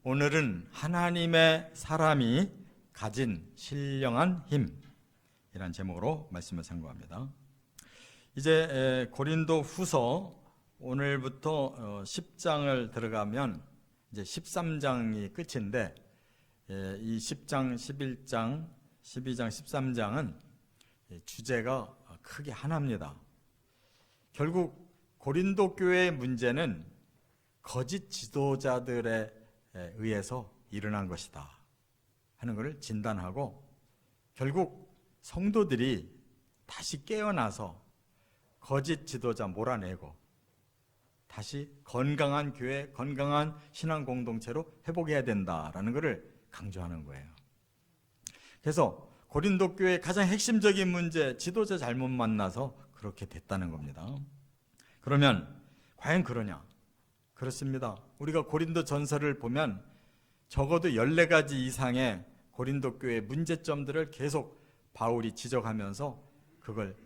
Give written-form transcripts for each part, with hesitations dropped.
오늘은 하나님의 사람이 가진 신령한 힘이란 제목으로 말씀을 상고합니다. 이제 고린도 후서 오늘부터 10장을 들어가면 이제 13장이 끝인데, 이 10장, 11장, 12장, 13장은 주제가 크게 하나입니다. 결국 고린도 교회의 문제는 거짓 지도자들에 의해서 일어난 것이다 하는 것을 진단하고, 결국 성도들이 다시 깨어나서 거짓 지도자 몰아내고 다시 건강한 교회, 건강한 신앙 공동체로 회복해야 된다라는 것을 강조하는 거예요. 그래서 고린도 교회의 가장 핵심적인 문제, 지도자 잘못 만나서 그렇게 됐다는 겁니다. 그러면 과연 그러냐? 그렇습니다. 우리가 고린도 전서를 보면 적어도 14가지 이상의 고린도 교회의 문제점들을 계속 바울이 지적하면서 그걸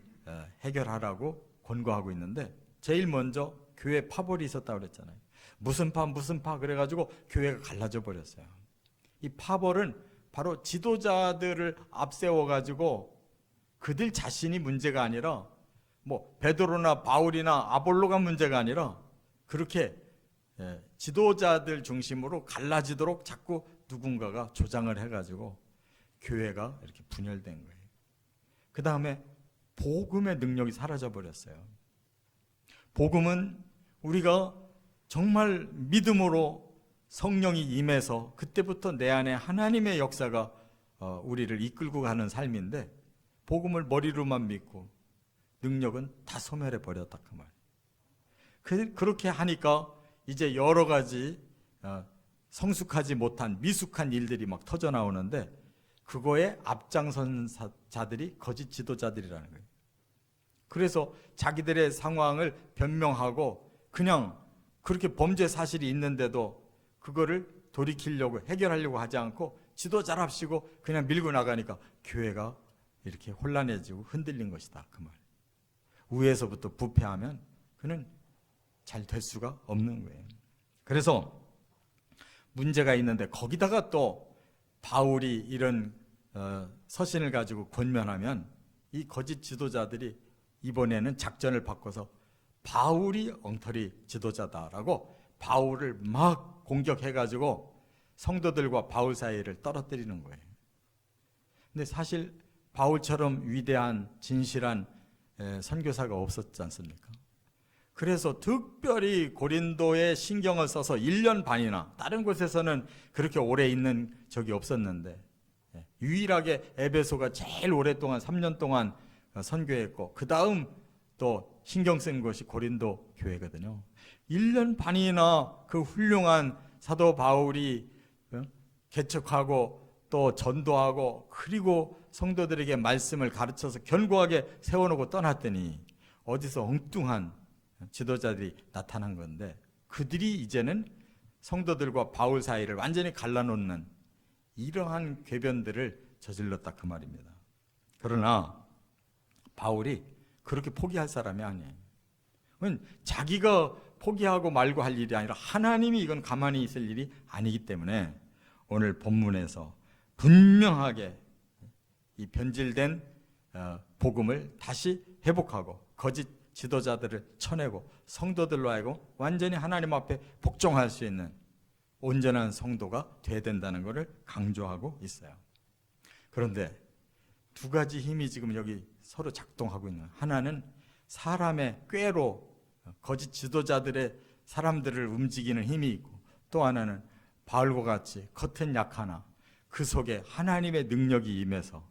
해결하라고 권고하고 있는데, 제일 먼저 교회 파벌이 있었다고 그랬잖아요. 무슨 파 그래가지고 교회가 갈라져 버렸어요. 이 파벌은 바로 지도자들을 앞세워가지고 그들 자신이 문제가 아니라 뭐 베드로나 바울이나 아볼로가 문제가 아니라 그렇게 지도자들 중심으로 갈라지도록 자꾸 누군가가 조장을 해가지고 교회가 이렇게 분열된 거예요. 그 다음에 복음의 능력이 사라져버렸어요. 복음은 우리가 정말 믿음으로 성령이 임해서 그때부터 내 안에 하나님의 역사가 우리를 이끌고 가는 삶인데, 복음을 머리로만 믿고 능력은 다 소멸해 버렸다 그 말. 그렇게 하니까 이제 여러 가지 성숙하지 못한 미숙한 일들이 막 터져 나오는데, 그거에 앞장선 자들이 거짓 지도자들이라는 거예요. 그래서 자기들의 상황을 변명하고 그냥 그렇게 범죄 사실이 있는데도 그거를 돌이키려고 해결하려고 하지 않고 지도자랍시고 그냥 밀고 나가니까 교회가 이렇게 혼란해지고 흔들린 것이다 그 말. 위에서부터 부패하면 그는 잘 될 수가 없는 거예요. 그래서 문제가 있는데 거기다가 또 바울이 이런 서신을 가지고 권면하면 이 거짓 지도자들이 이번에는 작전을 바꿔서 바울이 엉터리 지도자다라고 바울을 막 공격해가지고 성도들과 바울 사이를 떨어뜨리는 거예요. 근데 사실 바울처럼 위대한 진실한 선교사가 없었지 않습니까? 그래서 특별히 고린도에 신경을 써서 1년 반이나, 다른 곳에서는 그렇게 오래 있는 적이 없었는데 유일하게 에베소가 제일 오랫동안 3년 동안 선교했고, 그 다음 또 신경 쓴 것이 고린도 교회거든요. 1년 반이나 그 훌륭한 사도 바울이 개척하고 또 전도하고 그리고 성도들에게 말씀을 가르쳐서 견고하게 세워놓고 떠났더니 어디서 엉뚱한 지도자들이 나타난 건데, 그들이 이제는 성도들과 바울 사이를 완전히 갈라놓는 이러한 궤변들을 저질렀다 그 말입니다. 그러나 바울이 그렇게 포기할 사람이 아니에요. 자기가 포기하고 말고 할 일이 아니라 하나님이 이건 가만히 있을 일이 아니기 때문에 오늘 본문에서 분명하게 이 변질된 복음을 다시 회복하고 거짓 지도자들을 쳐내고 성도들로 하여금 완전히 하나님 앞에 복종할 수 있는 온전한 성도가 돼야 된다는 것을 강조하고 있어요. 그런데 두 가지 힘이 지금 여기 서로 작동하고 있는, 하나는 사람의 꾀로 거짓 지도자들의 사람들을 움직이는 힘이 있고, 또 하나는 바울과 같이 겉은 약하나 그 속에 하나님의 능력이 임해서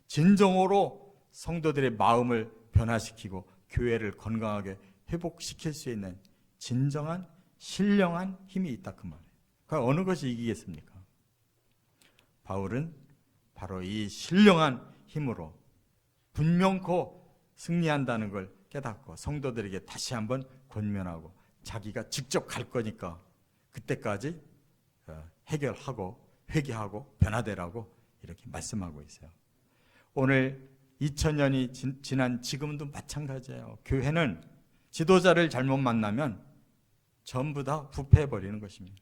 진정으로 성도들의 마음을 변화시키고 교회를 건강하게 회복시킬 수 있는 진정한 신령한 힘이 있다 그 말이에요. 그러니까 어느 것이 이기겠습니까? 바울은 바로 이 신령한 힘으로 분명코 승리한다는 걸 깨닫고 성도들에게 다시 한번 권면하고, 자기가 직접 갈 거니까 그때까지 해결하고 회개하고 변화되라고 이렇게 말씀하고 있어요. 오늘 2000년이 지난 지금도 마찬가지예요. 교회는 지도자를 잘못 만나면 전부 다 부패해버리는 것입니다.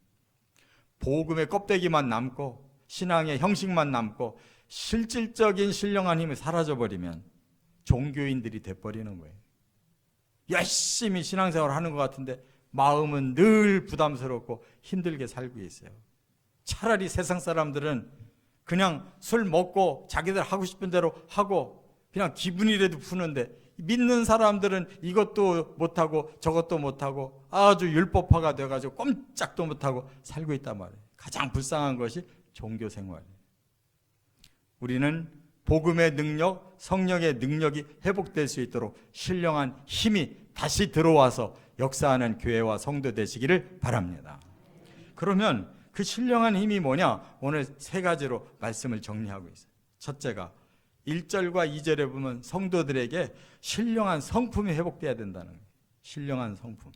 복음의 껍데기만 남고 신앙의 형식만 남고 실질적인 신령한 힘이 사라져버리면 종교인들이 돼버리는 거예요. 열심히 신앙생활을 하는 것 같은데 마음은 늘 부담스럽고 힘들게 살고 있어요. 차라리 세상 사람들은 그냥 술 먹고 자기들 하고 싶은 대로 하고 그냥 기분이라도 푸는데, 믿는 사람들은 이것도 못하고 저것도 못하고 아주 율법화가 돼가지고 꼼짝도 못하고 살고 있단 말이에요. 가장 불쌍한 것이 종교 생활이에요. 우리는 복음의 능력, 성령의 능력이 회복될 수 있도록 신령한 힘이 다시 들어와서 역사하는 교회와 성도 되시기를 바랍니다. 그러면 그 신령한 힘이 뭐냐? 오늘 세 가지로 말씀을 정리하고 있어요. 첫째가 1절과 2절에 보면 성도들에게 신령한 성품이 회복돼야 된다는 거예요. 신령한 성품.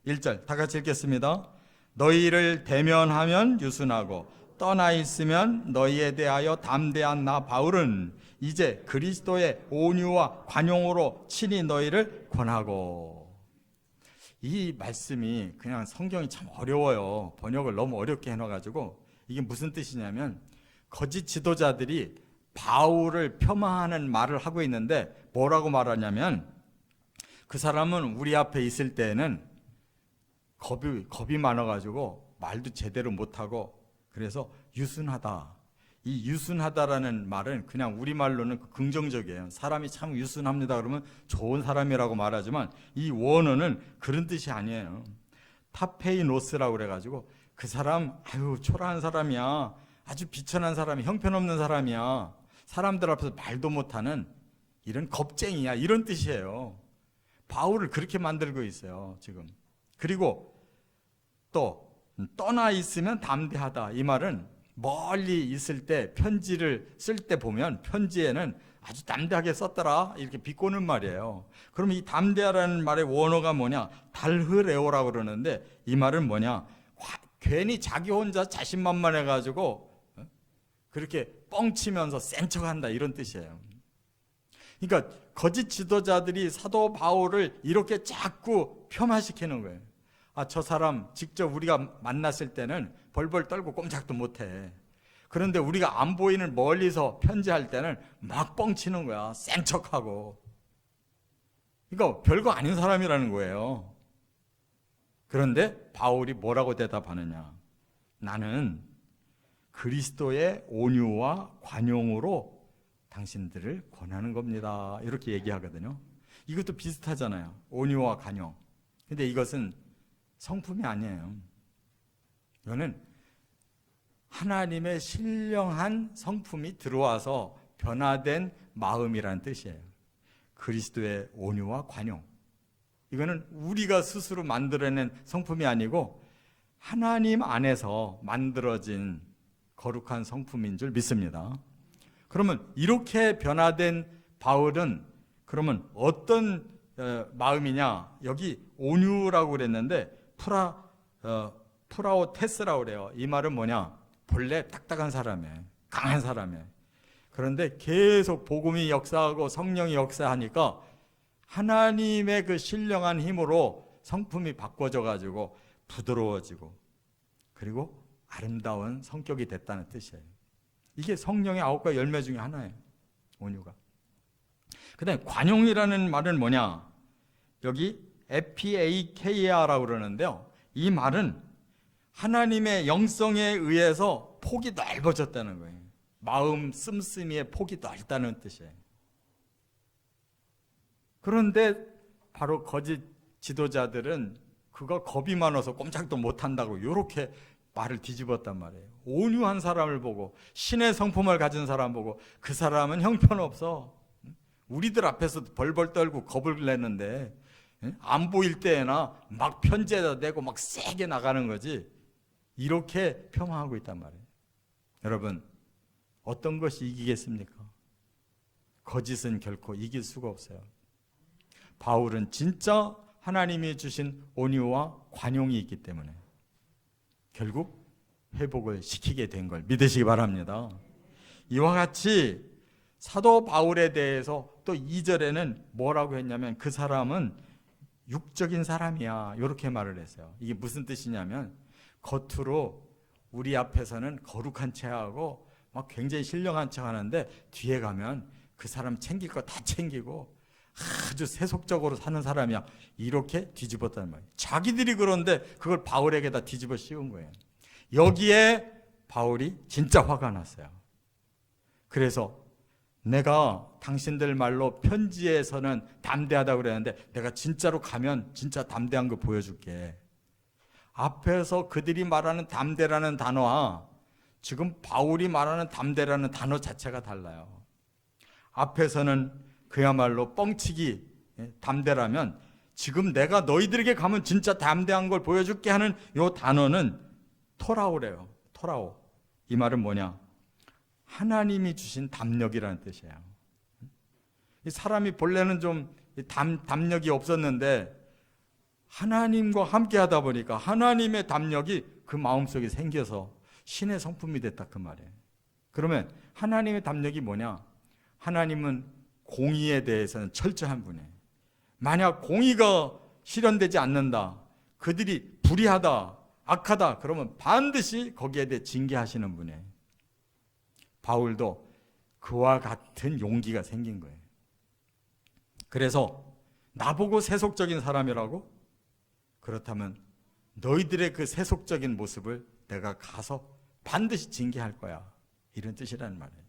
1절 다 같이 읽겠습니다. 너희를 대면하면 유순하고 떠나 있으면 너희에 대하여 담대한 나 바울은 이제 그리스도의 온유와 관용으로 친히 너희를 권하고. 이 말씀이 그냥 성경이 참 어려워요. 번역을 너무 어렵게 해놔가지고 이게 무슨 뜻이냐면 거짓 지도자들이 바울을 폄하하는 말을 하고 있는데 뭐라고 말하냐면 그 사람은 우리 앞에 있을 때에는 겁이 많아가지고 말도 제대로 못하고 그래서 유순하다. 이 유순하다라는 말은 그냥 우리말로는 긍정적이에요. 사람이 참 유순합니다 그러면 좋은 사람이라고 말하지만 이 원어는 그런 뜻이 아니에요. 타페이노스라고 그래가지고 그 사람 아유 초라한 사람이야. 아주 비천한 사람이 형편없는 사람이야. 사람들 앞에서 말도 못하는 이런 겁쟁이야. 이런 뜻이에요. 바울을 그렇게 만들고 있어요 지금. 그리고 또 떠나 있으면 담대하다. 이 말은 멀리 있을 때 편지를 쓸 때 보면 편지에는 아주 담대하게 썼더라 이렇게 비꼬는 말이에요. 그럼 이 담대하라는 말의 원어가 뭐냐? 달흐레오라고 그러는데 이 말은 뭐냐? 괜히 자기 혼자 자신만만해가지고 그렇게 뻥치면서 센 척한다 이런 뜻이에요. 그러니까 거짓 지도자들이 사도 바울을 이렇게 자꾸 폄하시키는 거예요. 아, 저 사람 직접 우리가 만났을 때는 벌벌 떨고 꼼짝도 못해. 그런데 우리가 안 보이는 멀리서 편지할 때는 막 뻥치는 거야. 센 척하고. 그러니까 별거 아닌 사람이라는 거예요. 그런데 바울이 뭐라고 대답하느냐? 나는 그리스도의 온유와 관용으로 당신들을 권하는 겁니다. 이렇게 얘기하거든요. 이것도 비슷하잖아요. 온유와 관용. 근데 이것은 성품이 아니에요. 이거는 하나님의 신령한 성품이 들어와서 변화된 마음이라는 뜻이에요. 그리스도의 온유와 관용. 이거는 우리가 스스로 만들어낸 성품이 아니고 하나님 안에서 만들어진 거룩한 성품인 줄 믿습니다. 그러면 이렇게 변화된 바울은 그러면 어떤 마음이냐? 여기 온유라고 그랬는데 프라오테스라고 그래요. 이 말은 뭐냐? 본래 딱딱한 사람이에요. 강한 사람이에요. 그런데 계속 복음이 역사하고 성령이 역사하니까 하나님의 그 신령한 힘으로 성품이 바꿔져 가지고 부드러워지고 그리고 아름다운 성격이 됐다는 뜻이에요. 이게 성령의 9가지 열매 중에 하나예요. 온유가. 그 다음에 관용이라는 말은 뭐냐? 여기 에피에이케이아라고 그러는데요. 이 말은 하나님의 영성에 의해서 폭이 넓어졌다는 거예요. 마음 씀씀이의 폭이 넓다는 뜻이에요. 그런데 바로 거짓 지도자들은 그거 겁이 많아서 꼼짝도 못한다고 이렇게 말을 뒤집었단 말이에요. 온유한 사람을 보고 신의 성품을 가진 사람 보고 그 사람은 형편없어. 우리들 앞에서 벌벌 떨고 겁을 내는데 안 보일 때나 막 편지에다 내고 막 세게 나가는 거지. 이렇게 폄하하고 있단 말이에요. 여러분, 어떤 것이 이기겠습니까? 거짓은 결코 이길 수가 없어요. 바울은 진짜 하나님이 주신 온유와 관용이 있기 때문에 결국 회복을 시키게 된 걸 믿으시기 바랍니다. 이와 같이 사도 바울에 대해서 또 2절에는 뭐라고 했냐면 그 사람은 육적인 사람이야 이렇게 말을 했어요. 이게 무슨 뜻이냐면 겉으로 우리 앞에서는 거룩한 체하고 막 굉장히 신령한 척 하는데 뒤에 가면 그 사람 챙길 거 다 챙기고 아주 세속적으로 사는 사람이야. 이렇게 뒤집었단 말이에요. 자기들이 그런데 그걸 바울에게다 뒤집어 씌운 거예요. 여기에 바울이 진짜 화가 났어요. 그래서 내가 당신들 말로 편지에서는 담대하다고 그랬는데 내가 진짜로 가면 진짜 담대한 거 보여줄게. 앞에서 그들이 말하는 담대라는 단어와 지금 바울이 말하는 담대라는 단어 자체가 달라요. 앞에서는 그야말로 뻥치기 담대라면 지금 내가 너희들에게 가면 진짜 담대한 걸 보여줄게 하는 이 단어는 토라오래요. 토라오. 이 말은 뭐냐? 하나님이 주신 담력이라는 뜻이에요. 이 사람이 본래는 좀 담력이 없었는데 하나님과 함께 하다 보니까 하나님의 담력이 그 마음속에 생겨서 신의 성품이 됐다 그 말이에요. 그러면 하나님의 담력이 뭐냐? 하나님은 공의에 대해서는 철저한 분이에요. 만약 공의가 실현되지 않는다, 그들이 불의하다, 악하다 그러면 반드시 거기에 대해 징계하시는 분이에요. 바울도 그와 같은 용기가 생긴 거예요. 그래서 나보고 세속적인 사람이라고? 그렇다면 너희들의 그 세속적인 모습을 내가 가서 반드시 징계할 거야. 이런 뜻이라는 말이에요.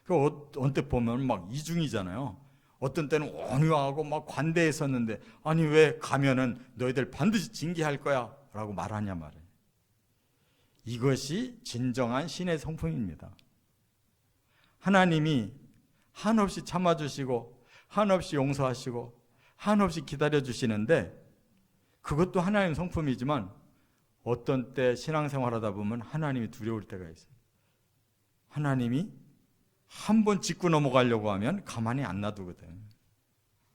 그 언뜻 보면 막 이중이잖아요. 어떤 때는 온유하고 막 관대했었는데 아니 왜 가면은 너희들 반드시 징계할 거야 라고 말하냐 말이에요. 이것이 진정한 신의 성품입니다. 하나님이 한없이 참아주시고 한없이 용서하시고 한없이 기다려주시는데 그것도 하나님의 성품이지만 어떤 때 신앙생활하다 보면 하나님이 두려울 때가 있어요. 하나님이 한 번 짚고 넘어가려고 하면 가만히 안 놔두거든.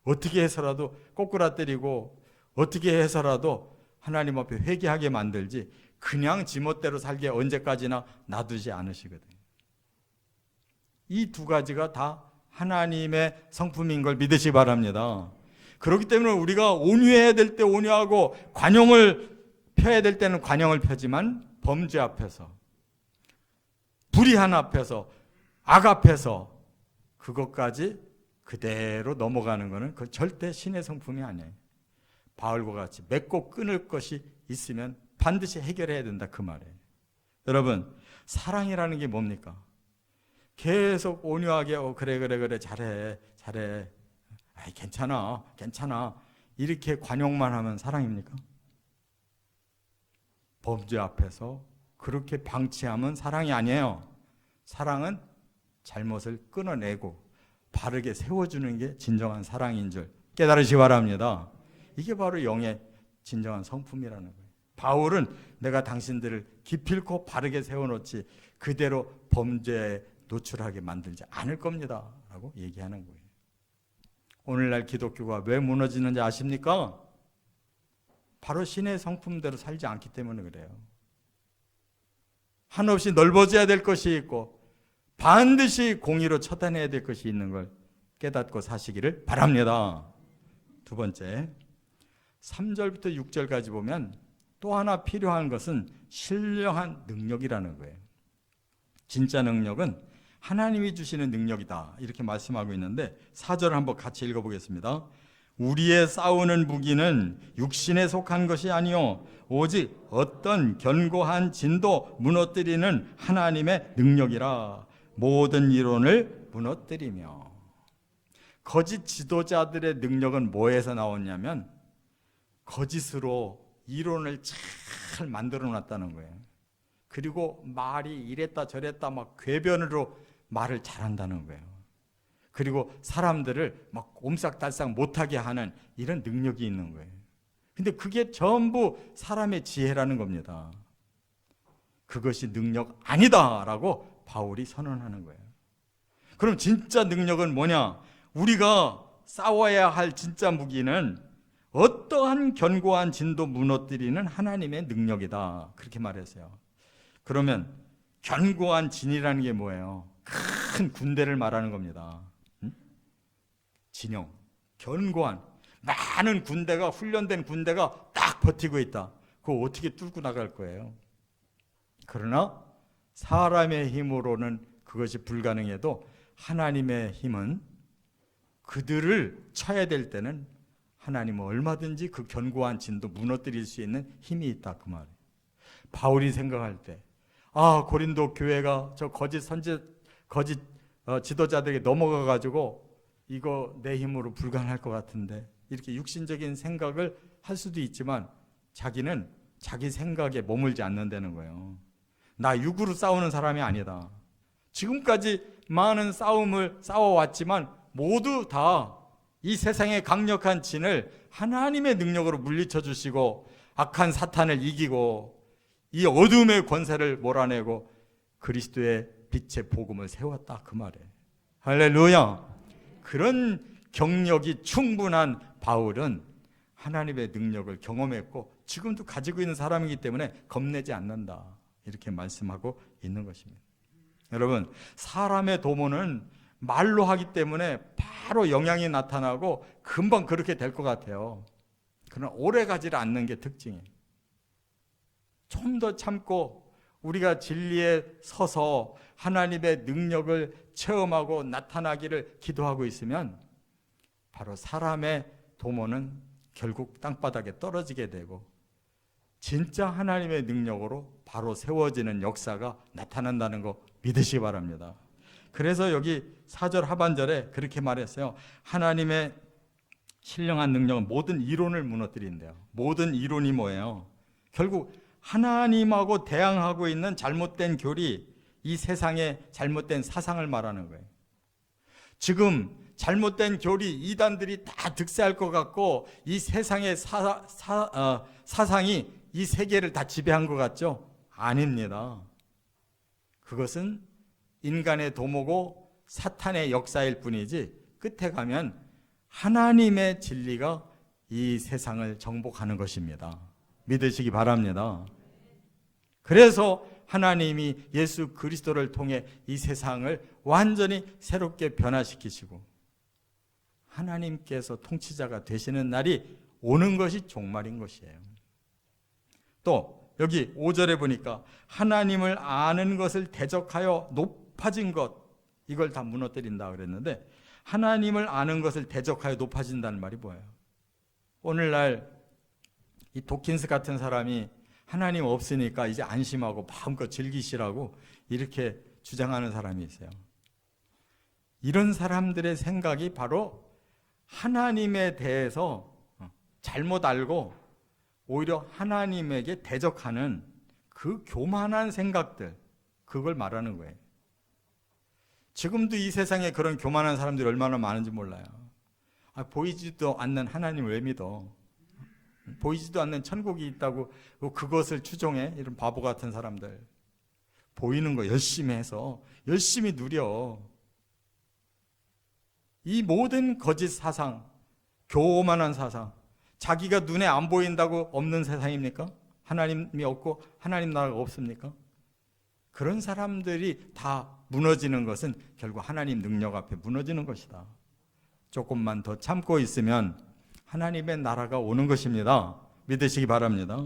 어떻게 해서라도 꼬꾸라뜨리고 어떻게 해서라도 하나님 앞에 회개하게 만들지 그냥 지멋대로 살게 언제까지나 놔두지 않으시거든. 이 두 가지가 다 하나님의 성품인 걸 믿으시기 바랍니다. 그렇기 때문에 우리가 온유해야 될 때 온유하고 관용을 펴야 될 때는 관용을 펴지만 범죄 앞에서 불의한 앞에서 악 앞에서 그것까지 그대로 넘어가는 것은 그 절대 신의 성품이 아니에요. 바울과 같이 맺고 끊을 것이 있으면 반드시 해결해야 된다 그 말이에요. 여러분 사랑이라는 게 뭡니까? 계속 온유하게 그래 잘해 아이, 괜찮아 이렇게 관용만 하면 사랑입니까? 범죄 앞에서 그렇게 방치하면 사랑이 아니에요. 사랑은 잘못을 끊어내고 바르게 세워주는 게 진정한 사랑인 줄 깨달으시기 바랍니다. 이게 바로 영의 진정한 성품이라는 거예요. 바울은 내가 당신들을 기필코 바르게 세워놓지 그대로 범죄에 노출하게 만들지 않을 겁니다 라고 얘기하는 거예요. 오늘날 기독교가 왜 무너지는지 아십니까? 바로 신의 성품대로 살지 않기 때문에 그래요. 한없이 넓어져야 될 것이 있고 반드시 공의로 처단해야 될 것이 있는 걸 깨닫고 사시기를 바랍니다. 두 번째, 3절부터 6절까지 보면 또 하나 필요한 것은 신령한 능력이라는 거예요. 진짜 능력은 하나님이 주시는 능력이다 이렇게 말씀하고 있는데 4절을 한번 같이 읽어보겠습니다. 우리의 싸우는 무기는 육신에 속한 것이 아니요 오직 어떤 견고한 진도 무너뜨리는 하나님의 능력이라. 모든 이론을 무너뜨리며. 거짓 지도자들의 능력은 뭐에서 나왔냐면 거짓으로 이론을 잘 만들어 놨다는 거예요. 그리고 말이 이랬다 저랬다 막 궤변으로 말을 잘한다는 거예요. 그리고 사람들을 막 옴싹달싹 못하게 하는 이런 능력이 있는 거예요. 근데 그게 전부 사람의 지혜라는 겁니다. 그것이 능력 아니다라고 바울이 선언하는 거예요. 그럼 진짜 능력은 뭐냐? 우리가 싸워야 할 진짜 무기는 어떠한 견고한 진도 무너뜨리는 하나님의 능력이다. 그렇게 말했어요. 그러면 견고한 진이라는 게 뭐예요? 큰 군대를 말하는 겁니다. 진영, 견고한 많은 군대가 훈련된 군대가 딱 버티고 있다. 그거 어떻게 뚫고 나갈 거예요? 그러나 사람의 힘으로는 그것이 불가능해도 하나님의 힘은 그들을 쳐야 될 때는 하나님은 얼마든지 그 견고한 진도 무너뜨릴 수 있는 힘이 있다, 그 말이에요. 바울이 생각할 때 고린도 교회가 저 거짓 지도자들에게 넘어가가지고 이거 내 힘으로 불가능할 것 같은데, 이렇게 육신적인 생각을 할 수도 있지만 자기는 자기 생각에 머물지 않는다는 거예요. 나 육으로 싸우는 사람이 아니다. 지금까지 많은 싸움을 싸워왔지만 모두 다 이 세상의 강력한 진을 하나님의 능력으로 물리쳐 주시고 악한 사탄을 이기고 이 어둠의 권세를 몰아내고 그리스도의 빛의 복음을 세웠다, 그 말이에요. 할렐루야. 그런 경력이 충분한 바울은 하나님의 능력을 경험했고 지금도 가지고 있는 사람이기 때문에 겁내지 않는다, 이렇게 말씀하고 있는 것입니다. 여러분, 사람의 도모는 말로 하기 때문에 바로 영향이 나타나고 금방 그렇게 될 것 같아요. 그러나 오래 가지 않는 게 특징이에요. 좀 더 참고 우리가 진리에 서서 하나님의 능력을 체험하고 나타나기를 기도하고 있으면 바로 사람의 도모는 결국 땅바닥에 떨어지게 되고 진짜 하나님의 능력으로 바로 세워지는 역사가 나타난다는 거 믿으시기 바랍니다. 그래서 여기 4절 하반절에 그렇게 말했어요. 하나님의 신령한 능력은 모든 이론을 무너뜨린대요. 모든 이론이 뭐예요? 결국 하나님하고 대항하고 있는 잘못된 교리, 이 세상의 잘못된 사상을 말하는 거예요. 지금 잘못된 교리, 이단들이 다 득세할 것 같고 이 세상의 사상이 이 세계를 다 지배한 것 같죠? 아닙니다. 그것은 인간의 도모고 사탄의 역사일 뿐이지 끝에 가면 하나님의 진리가 이 세상을 정복하는 것입니다. 믿으시기 바랍니다. 그래서 하나님이 예수 그리스도를 통해 이 세상을 완전히 새롭게 변화시키시고 하나님께서 통치자가 되시는 날이 오는 것이 종말인 것이에요. 또 여기 5절에 보니까 하나님을 아는 것을 대적하여 높아진 것, 이걸 다 무너뜨린다 그랬는데 하나님을 아는 것을 대적하여 높아진다는 말이 뭐예요? 오늘날 이 도킨스 같은 사람이 하나님 없으니까 이제 안심하고 마음껏 즐기시라고 이렇게 주장하는 사람이 있어요. 이런 사람들의 생각이 바로 하나님에 대해서 잘못 알고 오히려 하나님에게 대적하는 그 교만한 생각들, 그걸 말하는 거예요. 지금도 이 세상에 그런 교만한 사람들이 얼마나 많은지 몰라요. 보이지도 않는 하나님을 왜 믿어? 보이지도 않는 천국이 있다고 그것을 추종해? 이런 바보 같은 사람들. 보이는 거 열심히 해서 열심히 누려. 이 모든 거짓 사상, 교만한 사상, 자기가 눈에 안 보인다고 없는 세상입니까? 하나님이 없고 하나님 나라가 없습니까? 그런 사람들이 다 무너지는 것은 결국 하나님 능력 앞에 무너지는 것이다. 조금만 더 참고 있으면 하나님의 나라가 오는 것입니다. 믿으시기 바랍니다.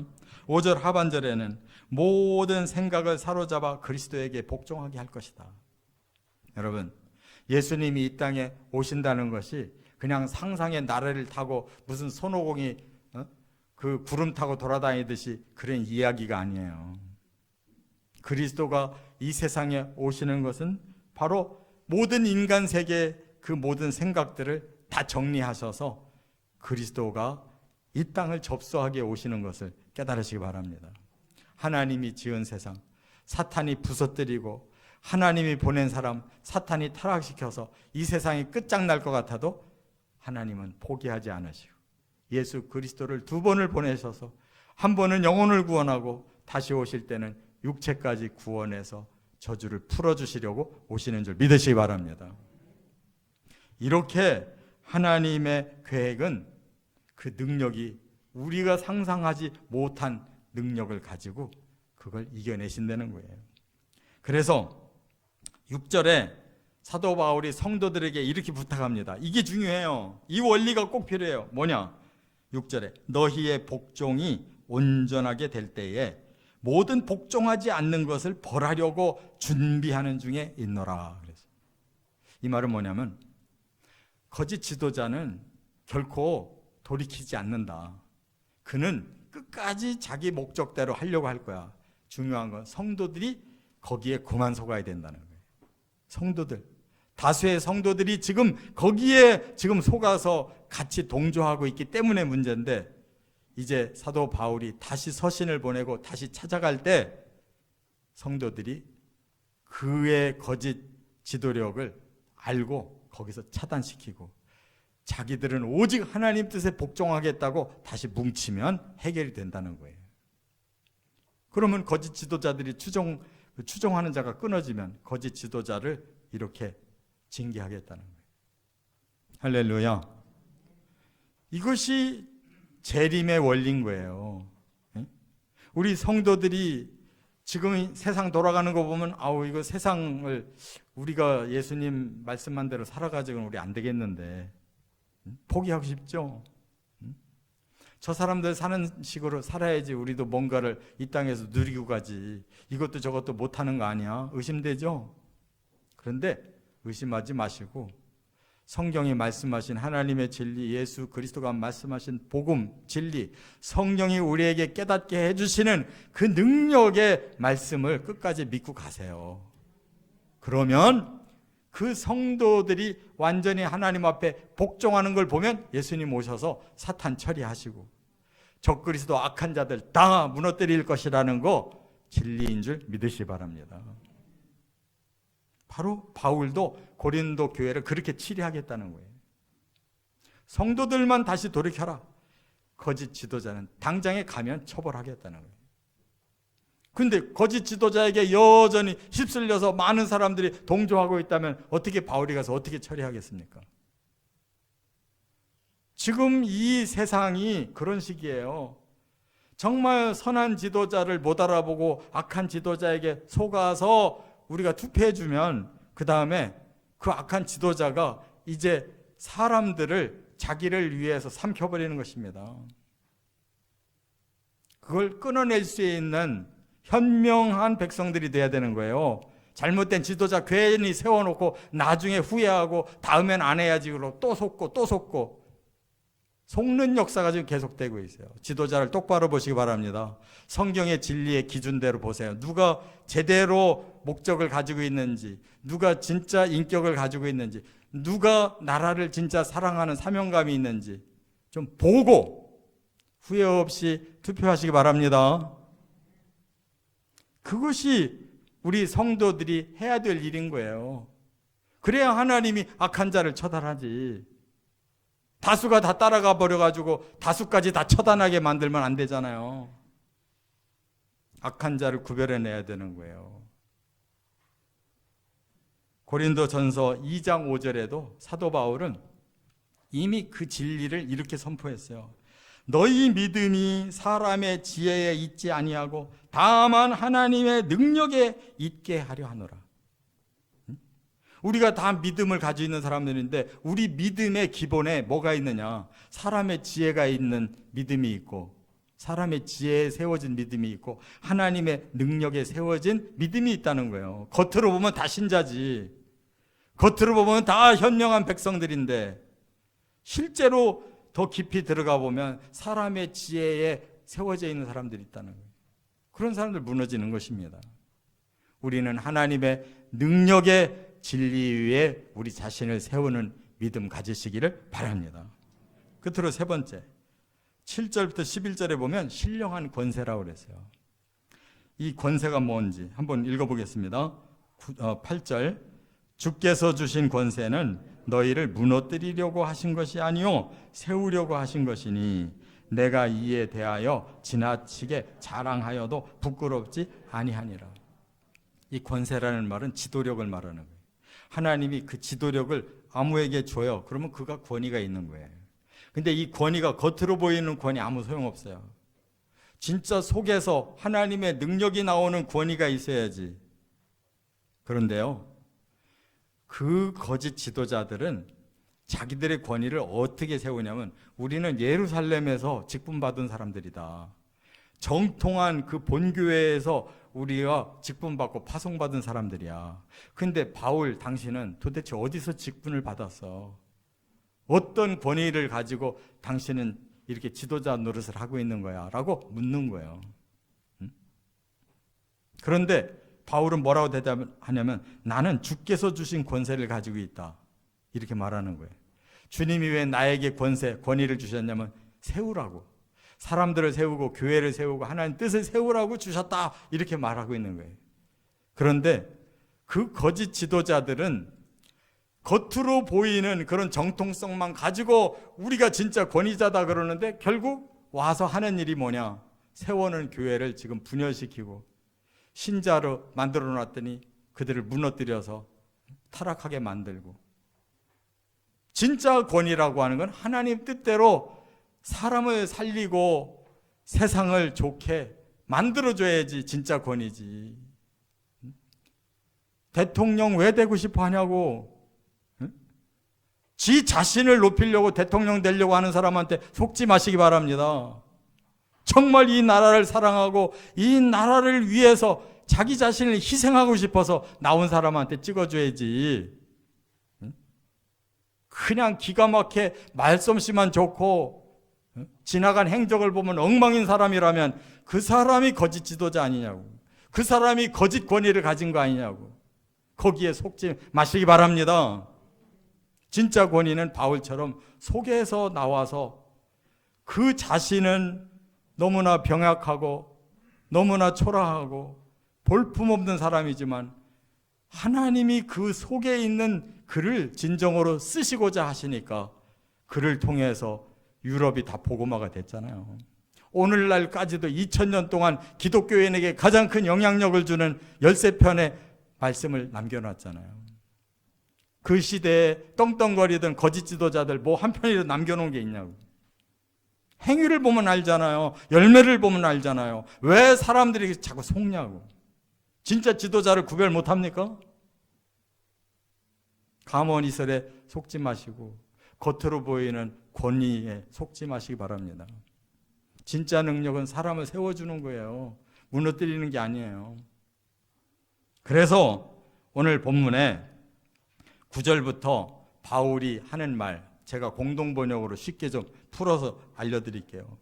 5절 하반절에는 모든 생각을 사로잡아 그리스도에게 복종하게 할 것이다. 여러분, 예수님이 이 땅에 오신다는 것이 그냥 상상의 나래를 타고 무슨 손오공이 그 구름 타고 돌아다니듯이 그런 이야기가 아니에요. 그리스도가 이 세상에 오시는 것은 바로 모든 인간 세계의 그 모든 생각들을 다 정리하셔서 그리스도가 이 땅을 접수하게 오시는 것을 깨달으시기 바랍니다. 하나님이 지은 세상, 사탄이 부서뜨리고 하나님이 보낸 사람, 사탄이 타락시켜서 이 세상이 끝장날 것 같아도 하나님은 포기하지 않으시고 예수 그리스도를 2번을 보내셔서 한 번은 영혼을 구원하고 다시 오실 때는 육체까지 구원해서 저주를 풀어주시려고 오시는 줄 믿으시기 바랍니다. 이렇게 하나님의 계획은 그 능력이 우리가 상상하지 못한 능력을 가지고 그걸 이겨내신다는 거예요. 그래서 6절에 사도 바울이 성도들에게 이렇게 부탁합니다. 이게 중요해요. 이 원리가 꼭 필요해요. 뭐냐? 6절에 너희의 복종이 온전하게 될 때에 모든 복종하지 않는 것을 벌하려고 준비하는 중에 있노라. 그래서 이 말은 뭐냐면 거짓 지도자는 결코 돌이키지 않는다. 그는 끝까지 자기 목적대로 하려고 할 거야. 중요한 건 성도들이 거기에 그만 속아야 된다는 거예요. 성도들, 다수의 성도들이 지금 거기에 지금 속아서 같이 동조하고 있기 때문에 문제인데, 이제 사도 바울이 다시 서신을 보내고 다시 찾아갈 때 성도들이 그의 거짓 지도력을 알고 거기서 차단시키고 자기들은 오직 하나님 뜻에 복종하겠다고 다시 뭉치면 해결이 된다는 거예요. 그러면 거짓 지도자들이 추종하는 자가 끊어지면 거짓 지도자를 이렇게 징계하겠다는 거예요. 할렐루야. 이것이 재림의 원리인 거예요. 우리 성도들이 지금 세상 돌아가는 거 보면 이거 세상을 우리가 예수님 말씀한 대로 살아가지고는 우리 안 되겠는데 포기하고 싶죠. 저 사람들 사는 식으로 살아야지 우리도 뭔가를 이 땅에서 누리고 가지. 이것도 저것도 못하는 거 아니야? 의심되죠? 그런데 의심하지 마시고 성경이 말씀하신 하나님의 진리, 예수 그리스도가 말씀하신 복음, 진리, 성령이 우리에게 깨닫게 해주시는 그 능력의 말씀을 끝까지 믿고 가세요. 그러면 그 성도들이 완전히 하나님 앞에 복종하는 걸 보면 예수님 오셔서 사탄 처리하시고 적그리스도 악한 자들 다 무너뜨릴 것이라는 거 진리인 줄 믿으시기 바랍니다. 바로 바울도 고린도 교회를 그렇게 치리하겠다는 거예요. 성도들만 다시 돌이켜라. 거짓 지도자는 당장에 가면 처벌하겠다는 거예요. 근데 거짓 지도자에게 여전히 휩쓸려서 많은 사람들이 동조하고 있다면 어떻게 바울이 가서 어떻게 처리하겠습니까? 지금 이 세상이 그런 시기예요. 정말 선한 지도자를 못 알아보고 악한 지도자에게 속아서 우리가 투표해주면 그 다음에 그 악한 지도자가 이제 사람들을 자기를 위해서 삼켜버리는 것입니다. 그걸 끊어낼 수 있는 현명한 백성들이 돼야 되는 거예요. 잘못된 지도자 괜히 세워놓고 나중에 후회하고 다음엔 안 해야지 그러고 또 속고 속는 역사가 지금 계속되고 있어요. 지도자를 똑바로 보시기 바랍니다. 성경의 진리의 기준대로 보세요. 누가 제대로 목적을 가지고 있는지, 누가 진짜 인격을 가지고 있는지, 누가 나라를 진짜 사랑하는 사명감이 있는지 좀 보고 후회 없이 투표하시기 바랍니다. 그것이 우리 성도들이 해야 될 일인 거예요. 그래야 하나님이 악한 자를 처단하지. 다수가 다 따라가 버려가지고 다수까지 다 처단하게 만들면 안 되잖아요. 악한 자를 구별해내야 되는 거예요. 고린도전서 2장 5절에도 사도 바울은 이미 그 진리를 이렇게 선포했어요. 너희 믿음이 사람의 지혜에 있지 아니하고 다만 하나님의 능력에 있게 하려 하노라. 우리가 다 믿음을 가지고 있는 사람들인데 우리 믿음의 기본에 뭐가 있느냐? 사람의 지혜가 있는 믿음이 있고 사람의 지혜에 세워진 믿음이 있고 하나님의 능력에 세워진 믿음이 있다는 거예요. 겉으로 보면 다 신자지. 겉으로 보면 다 현명한 백성들인데 실제로 더 깊이 들어가 보면 사람의 지혜에 세워져 있는 사람들이 있다는 거예요. 그런 사람들 무너지는 것입니다. 우리는 하나님의 능력의 진리 위에 우리 자신을 세우는 믿음 가지시기를 바랍니다. 끝으로 세 번째, 7절부터 11절에 보면 신령한 권세라고 그랬어요. 이 권세가 뭔지 한번 읽어보겠습니다. 8절, 주께서 주신 권세는 너희를 무너뜨리려고 하신 것이 아니요 세우려고 하신 것이니 내가 이에 대하여 지나치게 자랑하여도 부끄럽지 아니하니라. 이 권세라는 말은 지도력을 말하는 거예요. 하나님이 그 지도력을 아무에게 줘요. 그러면 그가 권위가 있는 거예요. 근데 이 권위가 겉으로 보이는 권위 아무 소용없어요. 진짜 속에서 하나님의 능력이 나오는 권위가 있어야지. 그런데요, 그 거짓 지도자들은 자기들의 권위를 어떻게 세우냐면 우리는 예루살렘에서 직분받은 사람들이다. 정통한 그 본교회에서 우리가 직분받고 파송받은 사람들이야. 근데 바울 당신은 도대체 어디서 직분을 받았어? 어떤 권위를 가지고 당신은 이렇게 지도자 노릇을 하고 있는 거야? 라고 묻는 거예요. 그런데 바울은 뭐라고 대답하냐면 나는 주께서 주신 권세를 가지고 있다. 이렇게 말하는 거예요. 주님이 왜 나에게 권위를 주셨냐면 세우라고. 사람들을 세우고 교회를 세우고 하나님 뜻을 세우라고 주셨다. 이렇게 말하고 있는 거예요. 그런데 그 거짓 지도자들은 겉으로 보이는 그런 정통성만 가지고 우리가 진짜 권위자다 그러는데 결국 와서 하는 일이 뭐냐? 세워놓은 교회를 지금 분열시키고 신자로 만들어 놨더니 그들을 무너뜨려서 타락하게 만들고, 진짜 권위라고 하는 건 하나님 뜻대로 사람을 살리고 세상을 좋게 만들어줘야지 진짜 권위지. 대통령 왜 되고 싶어 하냐고. 지 자신을 높이려고 대통령 되려고 하는 사람한테 속지 마시기 바랍니다. 정말 이 나라를 사랑하고 이 나라를 위해서 자기 자신을 희생하고 싶어서 나온 사람한테 찍어줘야지. 그냥 기가 막혀 말솜씨만 좋고 지나간 행적을 보면 엉망인 사람이라면 그 사람이 거짓 지도자 아니냐고. 그 사람이 거짓 권위를 가진 거 아니냐고. 거기에 속지 마시기 바랍니다. 진짜 권위는 바울처럼 속에서 나와서 그 자신은 너무나 병약하고 너무나 초라하고 볼품없는 사람이지만 하나님이 그 속에 있는 그를 진정으로 쓰시고자 하시니까 그를 통해서 유럽이 다 복음화가 됐잖아요. 오늘날까지도 2000년 동안 기독교인에게 가장 큰 영향력을 주는 13편의 말씀을 남겨놨잖아요. 그 시대에 떵떵거리던 거짓 지도자들 뭐 한 편이라도 남겨놓은 게 있냐고. 행위를 보면 알잖아요. 열매를 보면 알잖아요. 왜 사람들이 자꾸 속냐고. 진짜 지도자를 구별 못합니까? 감언이설에 속지 마시고 겉으로 보이는 권위에 속지 마시기 바랍니다. 진짜 능력은 사람을 세워주는 거예요. 무너뜨리는 게 아니에요. 그래서 오늘 본문에 9절부터 바울이 하는 말, 제가 공동번역으로 쉽게 좀 풀어서 알려드릴게요.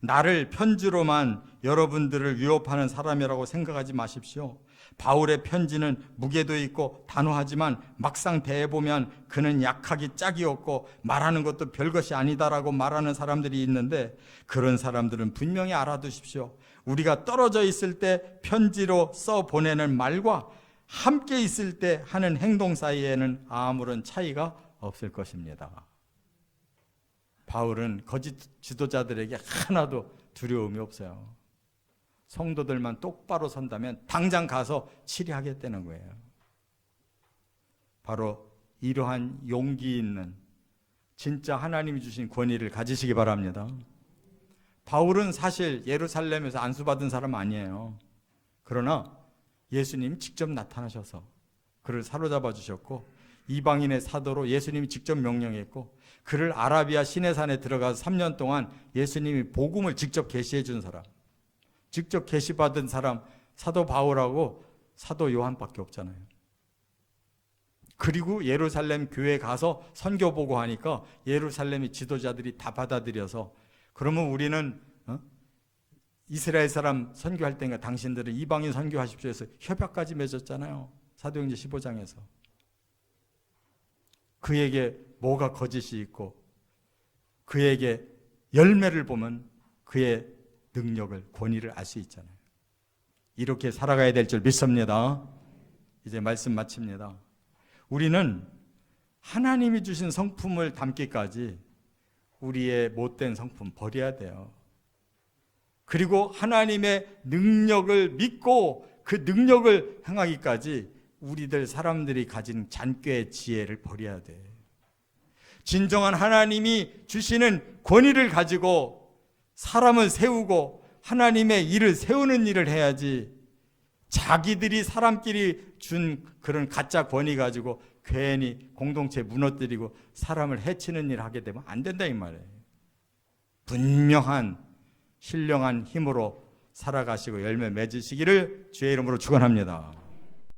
나를 편지로만 여러분들을 위협하는 사람이라고 생각하지 마십시오. 바울의 편지는 무게도 있고 단호하지만 막상 대해보면 그는 약하기 짝이 없고 말하는 것도 별것이 아니다라고 말하는 사람들이 있는데, 그런 사람들은 분명히 알아두십시오. 우리가 떨어져 있을 때 편지로 써 보내는 말과 함께 있을 때 하는 행동 사이에는 아무런 차이가 없을 것입니다. 바울은 거짓 지도자들에게 하나도 두려움이 없어요. 성도들만 똑바로 선다면 당장 가서 치리하겠다는 거예요. 바로 이러한 용기 있는 진짜 하나님이 주신 권위를 가지시기 바랍니다. 바울은 사실 예루살렘에서 안수받은 사람 아니에요. 그러나 예수님이 직접 나타나셔서 그를 사로잡아 주셨고, 이방인의 사도로 예수님이 직접 명령했고, 그를 아라비아 시내산에 들어가서 3년 동안 예수님이 복음을 직접 계시해 준 사람, 직접 계시받은 사람, 사도 바울하고 사도 요한밖에 없잖아요. 그리고 예루살렘 교회에 가서 선교 보고 하니까 예루살렘의 지도자들이 다 받아들여서, 그러면 우리는 이스라엘 사람 선교할 때인가 당신들은 이방인 선교하십시오 해서 협약까지 맺었잖아요. 사도행전 15장에서. 그에게 뭐가 거짓이 있고 그에게 열매를 보면 그의 능력을, 권위를 알 수 있잖아요. 이렇게 살아가야 될 줄 믿습니다. 이제 말씀 마칩니다. 우리는 하나님이 주신 성품을 담기까지 우리의 못된 성품 버려야 돼요. 그리고 하나님의 능력을 믿고 그 능력을 행하기까지 우리들 사람들이 가진 잔꾀의 지혜를 버려야 돼. 진정한 하나님이 주시는 권위를 가지고 사람을 세우고 하나님의 일을 세우는 일을 해야지, 자기들이 사람끼리 준 그런 가짜 권위 가지고 괜히 공동체 무너뜨리고 사람을 해치는 일을 하게 되면 안 된다 이 말이에요. 분명한 신령한 힘으로 살아가시고 열매 맺으시기를 주의 이름으로 축원합니다.